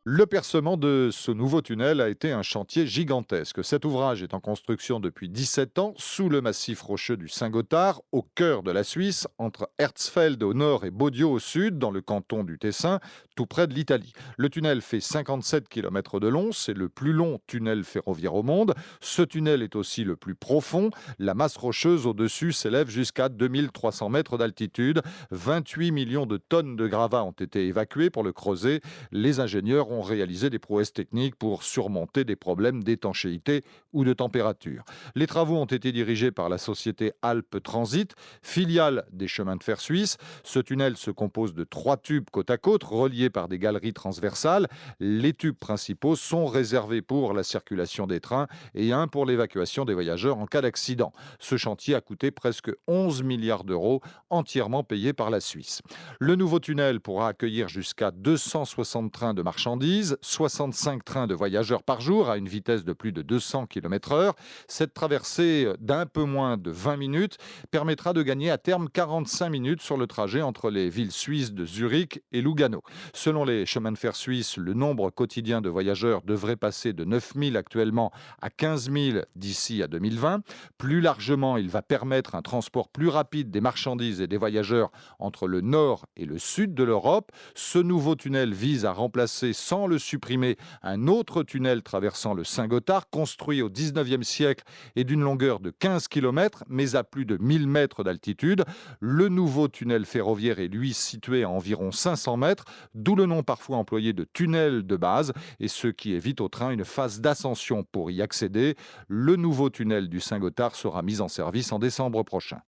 Le percement de ce nouveau tunnel a été un chantier gigantesque. Cet ouvrage est en construction depuis 17 ans sous le massif rocheux du Saint-Gothard, au cœur de la Suisse, entre Herzfeld au nord et Bodio au sud, dans le canton du Tessin, tout près de l'Italie. Le tunnel fait 57 km de long, c'est le plus long tunnel ferroviaire au monde. Ce tunnel est aussi le plus profond. La masse rocheuse au-dessus s'élève jusqu'à 2300 mètres d'altitude. 28 millions de tonnes de gravats ont été évacués pour le creuser. Les ingénieurs ont réalisé des prouesses techniques pour surmonter des problèmes d'étanchéité ou de température. Les travaux ont été dirigés par la société Alpes Transit, filiale des chemins de fer suisses. Ce tunnel se compose de 3 tubes côte à côte, reliés par des galeries transversales. Les tubes principaux sont réservés pour la circulation des trains et un pour l'évacuation des voyageurs en cas d'accident. Ce chantier a coûté presque 11 milliards d'euros, entièrement payé par la Suisse. Le nouveau tunnel pourra accueillir jusqu'à 260 trains de marchandises, 65 trains de voyageurs par jour à une vitesse de plus de 200 km/h. Cette traversée d'un peu moins de 20 minutes permettra de gagner à terme 45 minutes sur le trajet entre les villes suisses de Zurich et Lugano. Selon les chemins de fer suisses, le nombre quotidien de voyageurs devrait passer de 9 000 actuellement à 15 000 d'ici à 2020. Plus largement, il va permettre un transport plus rapide des marchandises et des voyageurs entre le nord et le sud de l'Europe. Ce nouveau tunnel vise à remplacer, sans le supprimer, un autre tunnel traversant le Saint-Gothard, construit au 19e siècle et d'une longueur de 15 km, mais à plus de 1000 mètres d'altitude. Le nouveau tunnel ferroviaire est, lui, situé à environ 500 mètres, d'où le nom parfois employé de tunnel de base, et ce qui évite au train une phase d'ascension pour y accéder. Le nouveau tunnel du Saint-Gothard sera mis en service en décembre prochain.